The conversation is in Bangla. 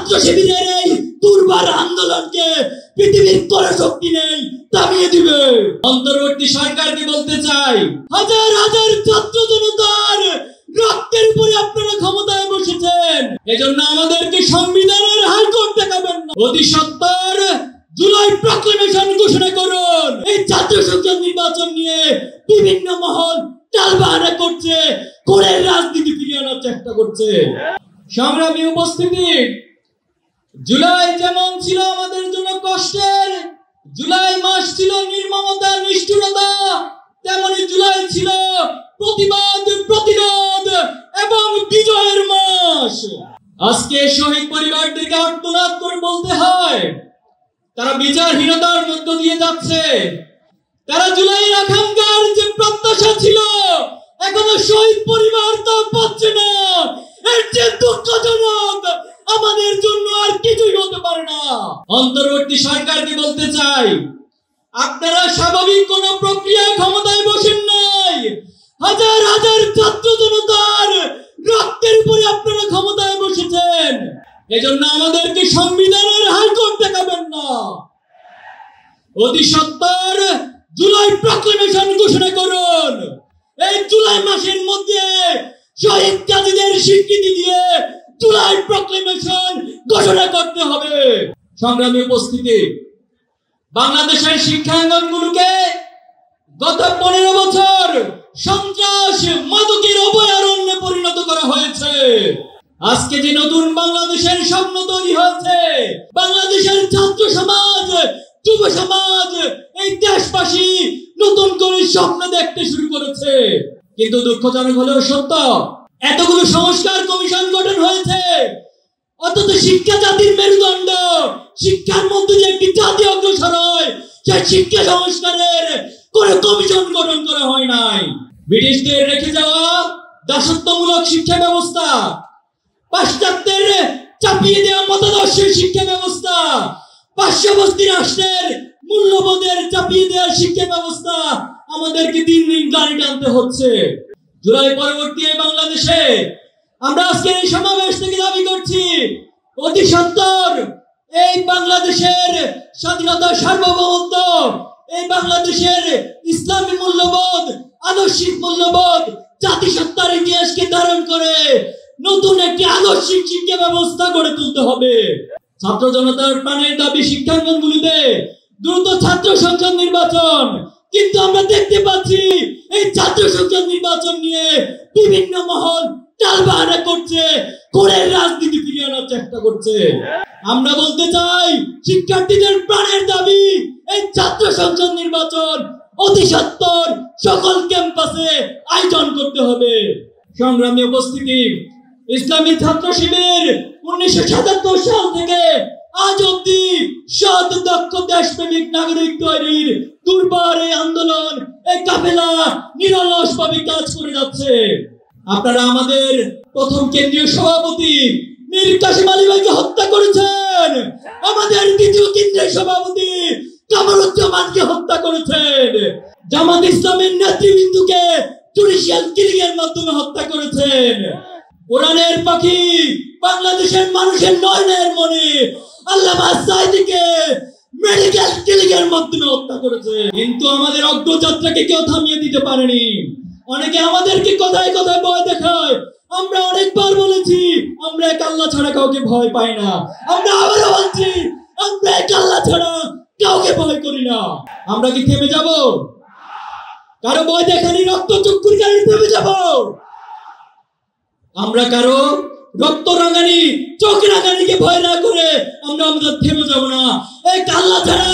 ছাত্র শিবিরের এই দুর্বার আন্দোলনকে পৃথিবীর কোনো শক্তি নেই থামিয়ে দিবে। অন্তর্বর্তী সরকারকে বলতে চাই, হাজার হাজার ছাত্র জনতার রক্তের উপরে আপনারা ক্ষমতায় বসেছেন, এজন্য আমাদেরকে সংবিধানের হাইকোর্ট দেখাবেন না। অতি সত্বর জুলাই প্রক্লেমেশন ঘোষণা করুন। এই ছাত্র সংসদ নির্বাচন নিয়ে বিভিন্ন মহল টালবাহানা করছে, কোরের রাজনীতি ফিরিয়ে আনার চেষ্টা করছে। সংগ্রামী উপস্থিতি, জুলাই যেমন ছিল আমাদের জন্য কষ্টের, জুলাই মাস ছিল নির্মমতা নিষ্ঠুরতা, তেমনি জুলাই ছিল প্রতিবাদ, প্রতিরোধ এবং বিজয়ের মাস। আজকে শহীদ পরিবারদেরকে আর্তনাদ করে বলতে হয়, তারা বিচারহীনতার মধ্য দিয়ে যাচ্ছে। তারা জুলাইয়ের আকাঙ্ক্ষার যে প্রত্যাশা ছিল, এখনো শহীদ পরিবার তা পাচ্ছে না। এর যে দুঃখজনক, আমাদের জন্য আর কিছুই হতে পারে না। অন্তর্বর্তী সরকারকে বলতে চাই, আপনারা স্বাভাবিক কোন প্রক্রিয়ায় ক্ষমতায় বসেন নাই। হাজার হাজার ছাত্র জনতার রক্তের উপরে আপনারা ক্ষমতায় বসেছেন, এজন্য আমাদেরকে সংবিধানের হাইকোর্ট দেখাবেন না। অতি সত্বর জুলাই প্রক্লেমেশন ঘোষণা করুন। এই জুলাই মাসের মধ্যে শহীদ কাজীদের স্বীকৃতি দিয়ে জুলাই প্রক্লেমেশন ঘোষণা করতে হবে। সংগ্রামী উপস্থিতি, বাংলাদেশের শিক্ষাঙ্গনগুলোকে গত 15 বছর সন্ত্রাস মাদকের অভয়ারণ্যে পরিণত করা হয়েছে। আজকে যে নতুন বাংলাদেশের স্বপ্ন তৈরি হয়েছে, বাংলাদেশের ছাত্র সমাজ, যুব সমাজ, এই দেশবাসী নতুন করে স্বপ্ন দেখতে শুরু করেছে। কিন্তু দুঃখজনক হলেও সত্য, এতগুলো সংস্কার কমিশন গঠন হয়েছে, অথচ শিক্ষা জাতির মেরুদণ্ড, শিক্ষার মধ্যে যে একটি জাতি অগ্রসর হয়, সেই শিক্ষা সংস্কারের কোন কমিশন গঠন করা হয় নাই। ব্রিটিশদের রেখে যাওয়া দাসত্বমূলক শিক্ষা ব্যবস্থা, পাশ্চাত্যের চাপিয়ে দেওয়া মতাদর্শের শিক্ষা ব্যবস্থা, পার্শ্ববর্তী রাষ্ট্রের মূল্যবোধের চাপিয়ে দেওয়ার শিক্ষা ব্যবস্থা আমাদেরকে দিন দিন গাড়ি টানতে হচ্ছে। জুলাই পরবর্তী বাংলাদেশে আমরা আজকে এই সমাবেশ থেকে দাবি করছি, অতি সত্বর এই বাংলাদেশের স্বাধীনতা, সার্বভৌমত্ব, এই বাংলাদেশের ইসলামী মূল্যবোধ, আদর্শিক মূল্যবোধ, জাতিসত্তার ইতিহাসকে ধারণ করে নতুন একটি আদর্শিক শিক্ষা ব্যবস্থা গড়ে তুলতে হবে। ছাত্র জনতার প্রাণের দাবি শিক্ষাঙ্গনগুলিতে দ্রুত ছাত্র সংসদ নির্বাচন। কিন্তু আমরা দেখতে পাচ্ছি এই ছাত্র সংসদ নির্বাচন নিয়ে বিভিন্ন মহল টালবাহানা করছে, কোরের রাজনীতি ফিরিয়ে আনার চেষ্টা করছে। আমরা বলতে চাই, শিক্ষার্থীদের প্রাণের দাবি এই ছাত্র সংসদ নির্বাচন অতি সত্বর সকল ক্যাম্পাসে আয়োজন করতে হবে। সংগ্রামী উপস্থিতি, ইসলামী ছাত্র শিবির 1977 সাল থেকে আজ অব্দি সৎ, দক্ষ, দেশপ্রেমিক নাগরিক তৈরির দুর্বার এই আন্দোলন, এই কাফেলা নিরলসভাবে কাজ করে যাচ্ছে। আপনারা আমাদের প্রথম কেন্দ্রীয় সভাপতি মীর কাসেম আলী ভাইকে হত্যা করেছেন, আমাদের দ্বিতীয় কেন্দ্রীয় সভাপতি কামরুজ্জামানকে হত্যা করেছেন, জামাত ইসলামের নেতৃবৃন্দকে জুডিশিয়াল কিলিং এর মাধ্যমে হত্যা করেছেন, কোরআনের পাখি, বাংলাদেশের মানুষের নয়নের মনে আল্লামা সাঈদীকে মেডিকেল কিলিং এর মাধ্যমে হত্যা করেছে। কিন্তু আমাদের অগ্রযাত্রাকে কেউ থামিয়ে দিতে পারেনি। অনেকে আমাদেরকে কথায় কথায় ভয় দেখায়। আমরা অনেকবার বলেছি, আমরা এক আল্লাহ ছাড়া কাউকে ভয় পাই না। আমরা আবারও বলছি, আমরা এক আল্লাহ ছাড়া কাউকে ভয় করি না। আমরা কি থেমে যাব? কারো ভয় দেখানি রক্ত চক্ষুর কারণে থেমে যাব? আমরা কারো রক্ত রাঙানি, চোখ রাঙানিকে ভয় না করে আমরা আমাদের থেমে যাব না। এক আল্লাহ ছাড়া